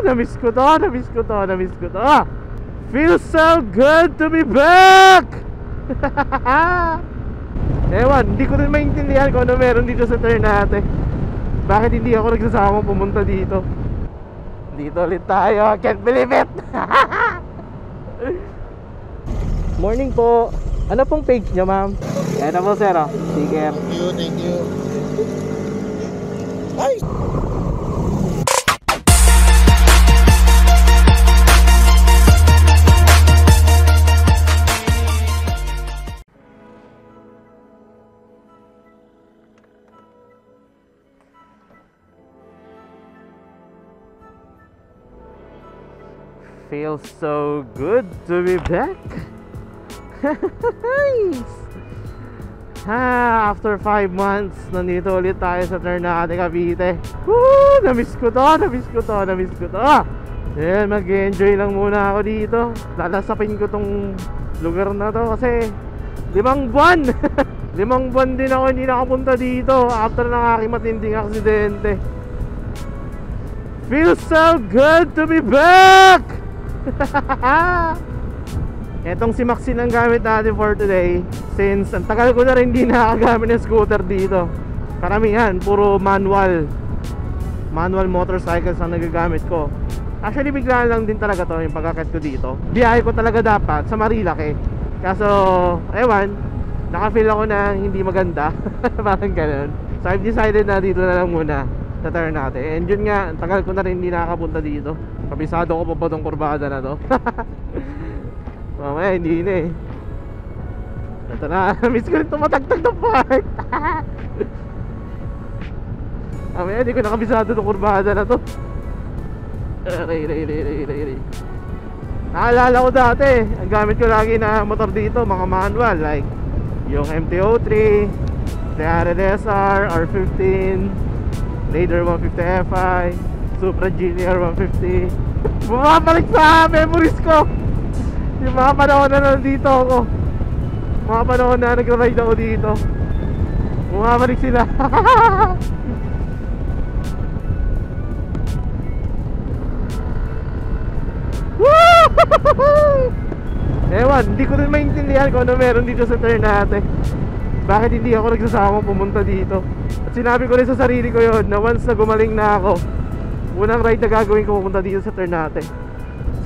Na-miss ko to, na-miss ko to, na-miss ko to. Feels so good to be back. Ewan, hindi ko rin maintindihan kung ano meron dito sa Ternate. Bakit hindi ako nagsasama pumunta dito? Dito ulit tayo, can't believe it. Morning po. Ano pong page nyo, ma'am? Eto po, sir, oh. Sticker. Thank you, thank you. Ay! Feels so good to be back. Nice. After 5 months, nandito ulit tayo sa Ternate, Cavite. Woo! Na-miss ko to, na-miss ko to, na-miss ko to. Ayan, mag-enjoy lang muna ako dito. Lalasapin ko tong lugar na to kasi 5 buwan. 5 buwan din ako hindi nakapunta dito after ng aking matinding aksidente. Feels so good to be back. Etong si Maxine ang gamit natin for today. Since ang tagal ko na rin hindi nakagamit ng scooter dito. Karamihan, puro manual motorcycles ang nagagamit ko. Actually biglaan lang din talaga to yung pagkakit ko dito. Biyahe ko talaga dapat sa Marilake. Kaso, ewan, nakafeel ako na hindi maganda. Parang ganun. So I've decided na dito na lang muna sa Ternate. And yun nga, ang tagal ko na rin hindi nakakapunta dito. Kabisado ko pa ba itong kurbada na to? Mamaya hindi na eh. Ito na, miss ko rin tumatagtag ng part. Mamaya hindi ko nakabisado itong kurbada na to. Ray. Naalala ko dati, ang gamit ko lagi na motor dito, mga manual. Like yung MT-03, 300 SR, R15, Raider 150 Fi, Supra Junior 150. Bumabalik sa memories ko yung mga panahon na nandito ako. Mga panahon na nagra-ride ako dito. Bumabalik sila. Ewan, hindi ko rin maintindihan kung ano meron dito sa Ternate. Bakit hindi ako nagsasama pumunta dito. At sinabi ko rin sa sarili ko yon na once na gumaling na ako, unang ride na gagawin ko pumunta dito sa Ternate.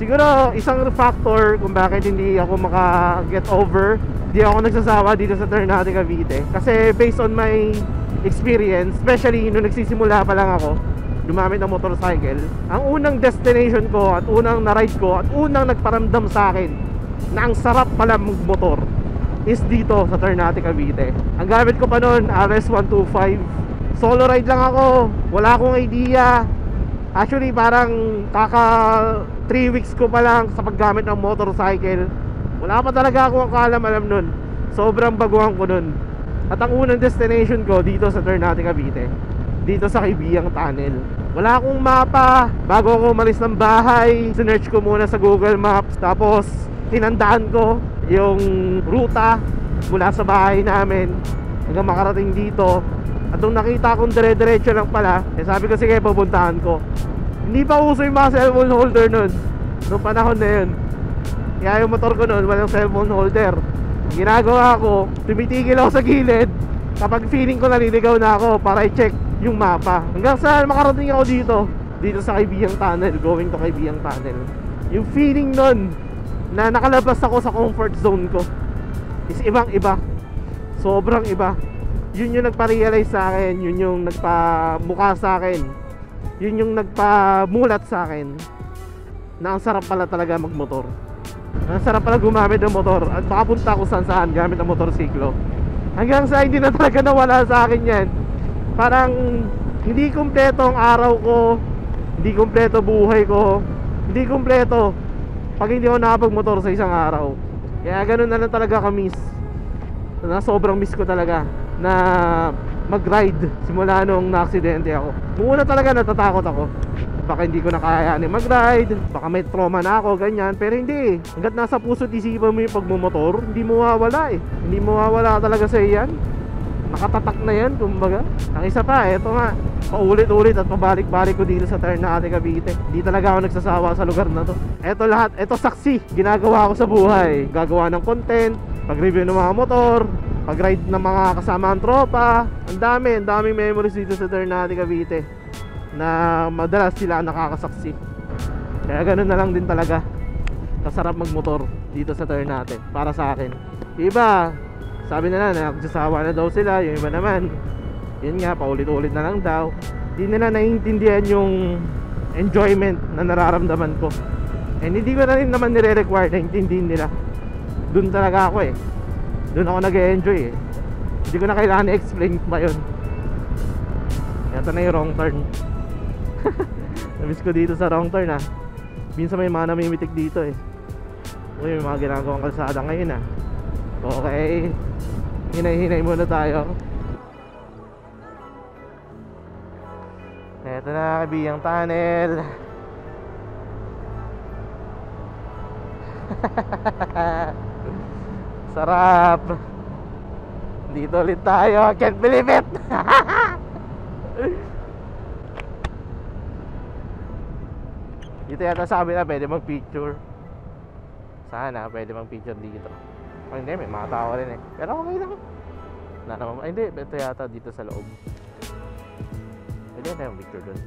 Siguro isang factor kung bakit hindi ako maka-get over, hindi ako nagsasawa dito sa Ternate, Cavite. Kasi based on my experience, especially nung nagsisimula pa lang ako gumamit ng motorcycle, ang unang destination ko at unang na-ride ko at unang nagparamdam sa akin na ang sarap pala mag-motor is dito sa Ternate, Cavite. Ang gamit ko pa noon, RS125. Solo ride lang ako, wala akong idea. Actually parang kaka 3 weeks ko pa lang sa paggamit ng motorcycle. Wala pa talaga akong kaalam-alam nun. Sobrang baguhan ko nun. At ang unang destination ko dito sa Ternate, Cavite, dito sa Kaibiyang Tunnel. Wala akong mapa. Bago ako umalis ng bahay, sinearch ko muna sa Google Maps. Tapos tinandaan ko yung ruta mula sa bahay namin hanggang makarating dito. At nung nakita kong dire-diretso lang pala, sabi ko sige, pupuntahan ko. Hindi pa uso yung mga cellphone holder nun, noong panahon na yun. Kaya yung motor ko nun, walang cellphone holder. Ang ginagawa ko, tumitigil ako sa gilid kapag feeling ko naliligaw na ako para i-check yung mapa. Hanggang sa makarating ako dito sa Kaibiyang Tunnel, going to Kaibiyang Tunnel. Yung feeling nun na nakalabas ako sa comfort zone ko is ibang iba. Sobrang iba. Yun yung nagpa-realize sa akin, yun yung nagpa-mukha sa akin, yun yung nagpa-mulat sa akin na ang sarap pala talaga magmotor. Ang sarap pala gumamit ng motor at makapunta ko saan gamit ang motorsiklo. Hanggang sa hindi na talaga nawala sa akin yan. Parang hindi kumpleto ang araw ko, hindi kumpleto buhay ko, hindi kumpleto pag hindi ako nakapagmotor sa isang araw. Kaya ganun na lang talaga ka-miss. Na sobrang miss ko talaga na mag-ride simula nung na-aksidente ako. Muna talaga natatakot ako. Baka hindi ko na kakayanin mag-ride, baka may trauma na ako, ganyan. Pero hindi. Hanggat nasa puso't isipan mo yung pagmumotor, hindi mo mawawala eh. Hindi mo mawawala talaga sa iyan. Nakatatak na yan, kumbaga. Ang isa pa, eto nga, paulit-ulit at pabalik-balik ko dito sa Ternate, Cavite. Di talaga ako nagsasawa sa lugar na to. Eto lahat, eto saksi, ginagawa ko sa buhay. Gagawa ng content, pag-review ng mga motor, pag-ride ng mga kasama ang tropa. Ang daming memories dito sa Ternate, Cavite, na madalas sila nakakasaksi. Kaya ganun na lang din talaga kasarap magmotor dito sa Ternate para sa akin. Iba, sabi na nagsasawa na daw sila. Yung iba naman, yun nga, paulit-ulit na lang daw. Di nila naiintindihan yung enjoyment na nararamdaman ko. And hindi ko na rin naman nire-require na intindihin nila. Doon talaga ako eh. Doon ako nag-e-enjoy eh. Hindi ko na kailangan i-explain pa yun. Ito na yung wrong turn. Namiss ko dito sa wrong turn ah. Minsan may mga namimitik dito eh. Uy, may mga ginagawang kalsada ngayon ah. Okay, hinay-hinay muna tayo. Eto na, Kabiyang Tunnel. Sarap. Dito ulit tayo, can't believe it. Dito yata sabi na pwede mag-picture. Sana pwede mag-picture dito. Oh, hindi, may mga tao rin eh. Pero okay lang. Wala naman. Ay, hindi, ito yata dito sa loob. Pwede na tayong picture dun.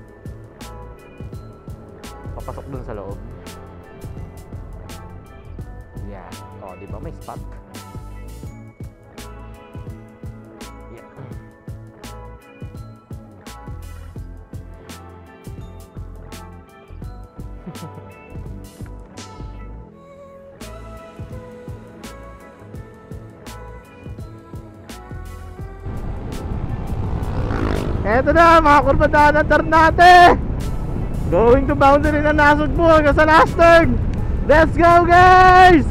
Papasok dun sa loob. Yeah. O, di ba may spot? Yeah. Eto na, mga kurbadaan ng Ternate. Going to boundary na Nasugbu hanggang sa last turn. Let's go guys!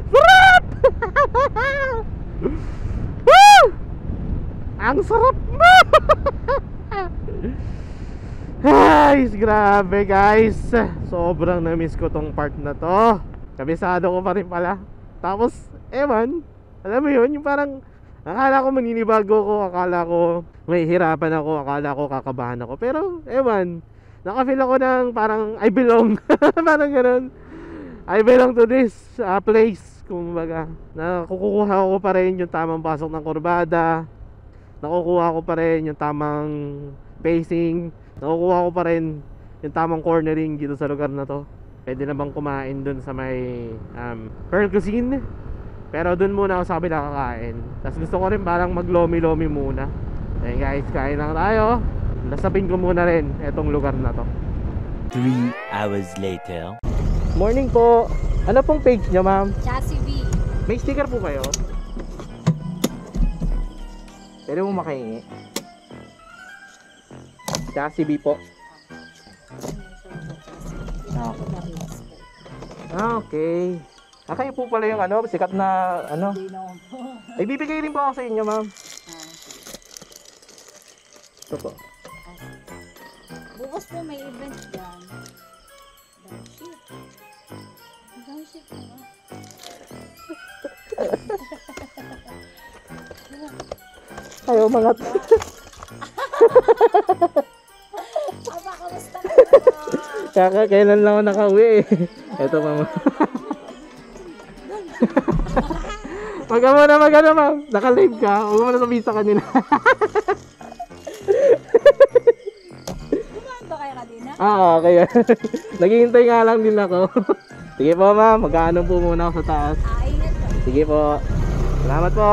Sarap! Woo! Ang sarap mo! Guys, grabe guys. Sobrang na-miss ko tong part na to. Kabisado ko pa rin pala. Tapos, ewan, alam mo yun, yung parang akala ko maninibago ko, akala ko may hirapan ako, akala ko kakabahan ako. Pero, ewan, nakafeel ako ng parang I belong. Parang ganun. I belong to this place. Kumbaga, nakukuha ko pa rin yung tamang pasok ng kurbada. Nakukuha ko pa rin yung tamang pacing. Nakukuha ko pa rin yung tamang cornering dito sa lugar na to. Pwede na bang kumain dun sa may Pearl Cuisine. Pero dun muna ako sa kabila kakain. Tapos gusto ko rin parang mag-lomi-lomi muna. Ayun guys, kain lang tayo. Nasabing ko muna rin etong lugar na to. 3 hours later. Morning po. Ano pong page nyo, ma'am? Chassis V. May sticker po kayo? Pwede mo makahingi. Chassis B po. Okay. Kayo po pala yung ano, sikat na ano. Ay, bibigay rin po ako sa inyo, ma'am. Ito po. Bukas po may event dyan. Shit na. Ayaw mga Aba, kamusta ka? kailan lang ako nakauwi eh. Ito mama. Magano ma'am. Naka-live ka. Huwag mo na sabihin sa kanila. Kumaan ba kayo kanina? Okay. Naghihintay nga lang din ako. Sige po ma'am. Magkano po muna ako sa taas. Ingat po. Sige po. Salamat po.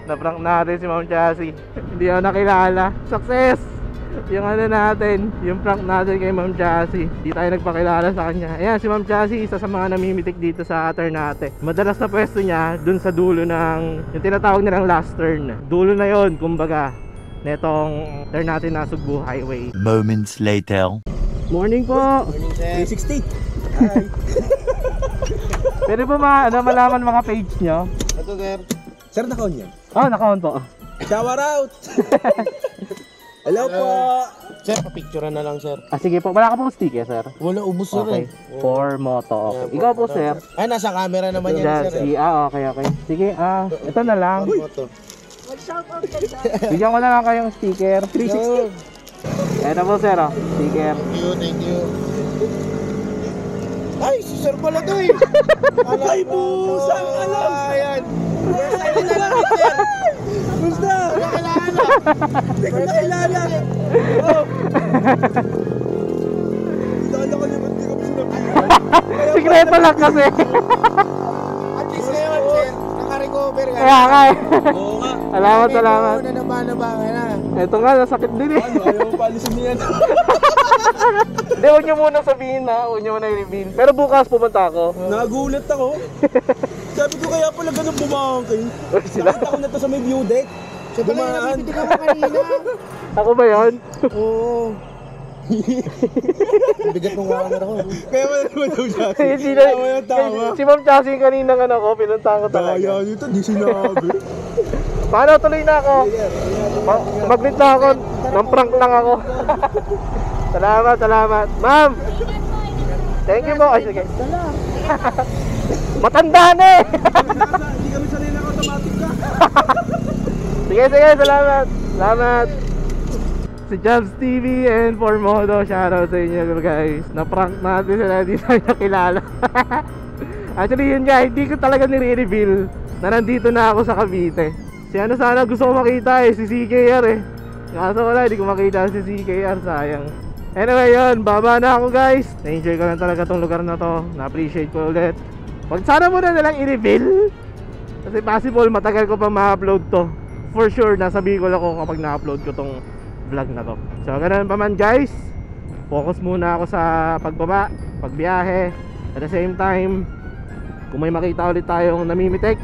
Na-prank natin si Ma'am Chassis. Hindi ako nakilala. Success! Yung ano natin, yung prank natin kay Ma'am Chassis. Hindi tayo nagpakilala sa kanya. Ayan, si Ma'am Chassis, isa sa mga namimitik dito sa Ternate. Madalas na pwesto niya dun sa dulo ng, yung tinatawag nilang last turn. Dulo na yon, kumbaga, netong Ternate Nasugbu Highway. Moments later. Morning po! Morning, sir. 360. Hi. Pwede po malaman mga page nyo? Ito, sir. Sir, nakaon yan. Oh, naka-on po. Shower out! Hello po! Sir, papicturean na lang, sir. Sige po, wala ka pong sticker, sir. Wala, ubos na Okay, rin. for moto. Okay. Yeah, Ikaw po, for- sir. Ay, nasa camera naman yan, sir. Okay, okay. Sige, ito na lang. Moto. Mag-shoutout ka dyan. Bigyan ko na lang kayong sticker. 360. Ito po, sir, sticker. Thank you. Ay, si sir pala to eh. Ay, busang alam! Ayan. First time na lang, sir. Gusto! Hindi ko nakilala! Oh! Kilala ko naman, hindi ko pa sinabihan. Sikreto lang kasi. At least ngayon, sir, naka-recover ka. Kaya nga eh. Oo nga. Salamat, salamat. Medyo nabana-bana na. Ito nga, nasakit din eh. Ano, ayaw mo palisin niyan. Hindi, huwag nyo muna sabihin na. Huwag nyo muna i-reveal. Pero bukas pumunta ako. Nagulat ako. Sabi ko kaya pala ganun bumangkin. Sila. Nakita ko na to sa may view deck. Siya pala yung Dumaan. nabibitig ako kanina. Ako ba yun? Oo. Bigat ng camera ko. Kaya wala naman daw siya. Hindi na. Tawa yung tawa. Si Ma'am Chassis kanina nga ako, pinuntahan ko talaga. Kaya nito, di sinabi. Paano, tuloy na ako. Mag-meet na ako. Nang prank lang ako. Salamat, salamat. Ma'am! Thank you po. Ay, sige. Matanda na eh. Hindi kami sanay ng automatic ka. Sige, sige. Salamat. Salamat. Si Jobs TV and Formodo, shoutout sa inyo guys. Na-prank natin sila, hindi tayo nakilala. Actually yun nga, hindi ko talaga nire-reveal na nandito na ako sa Cavite. Si ano sana gusto ko makita eh, si CKR eh. Kaso wala, hindi ko makita si CKR, sayang. Anyway yun, baba na ako guys. Na-enjoy ko lang talaga tong lugar na to. Na-appreciate ko ulit. Wag sana muna nalang i-reveal, kasi possible matagal ko pa ma-upload to. For sure, nasa Bicol ako kapag na-upload ko tong vlog na to. So ganoon pa man guys, focus muna ako sa pagbaba, pagbiyahe. At the same time, kung may makita ulit tayong namimitik,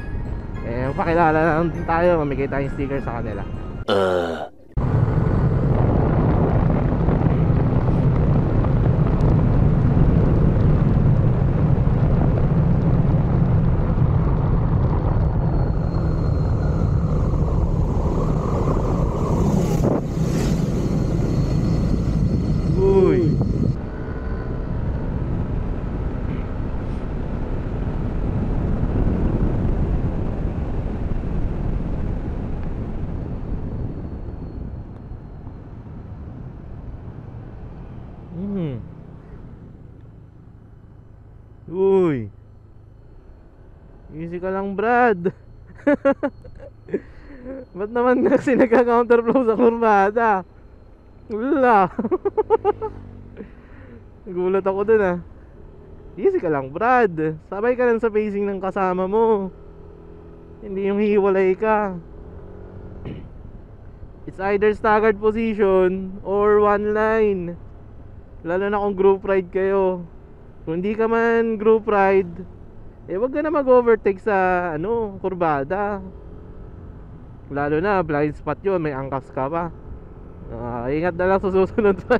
pakilala lang din tayo, mamigay tayong sticker sa kanila. Easy ka lang, Brad. Ba't naman kasi nagka-counterflow sa kurbada? Wala. Nagulat ako dun ah. Easy ka lang, Brad. Sabay ka lang sa pacing ng kasama mo. Hindi yung hiwalay ka. It's either staggered position or one line. Lalo na kung group ride kayo. Kung hindi ka man group ride, wag ka na mag-overtake sa kurbada. Lalo na blind spot yun, may angkas ka pa. Ingat na lang sa susunod pa.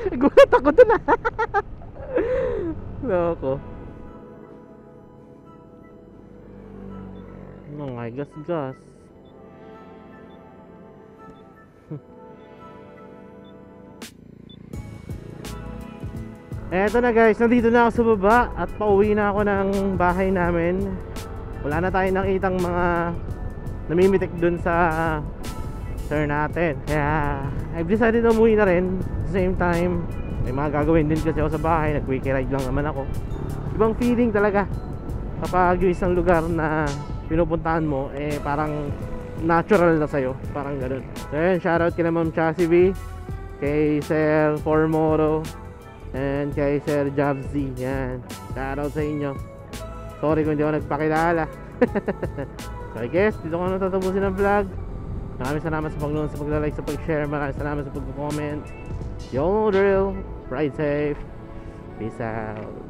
Gulat ako dun ah. Loko. Ay, gas. Eto na guys, nandito na ako sa baba at pauwi na ako ng bahay namin. Wala na tayong nakitang mga namimitik dun sa turn natin. Kaya I've decided na umuwi na rin. At the same time, may mga gagawin din kasi ako sa bahay. Nag-quickie ride lang naman ako. Ibang feeling talaga kapag yung isang lugar na pinupuntahan mo parang natural na sa'yo. Parang ganun. So yun, shoutout kila Ma'am Chassie V, kay Sir Formoro, and kay Sir Jobsy. Yan, shoutout sa inyo. Sorry kung hindi ako nagpakilala. So I guess dito ko na tatapusin ang vlog. Maraming salamat sa pag-noon, sa pag-like, sa pag-share. Maraming salamat sa pag-comment. Yung drill. Ride safe. Peace out.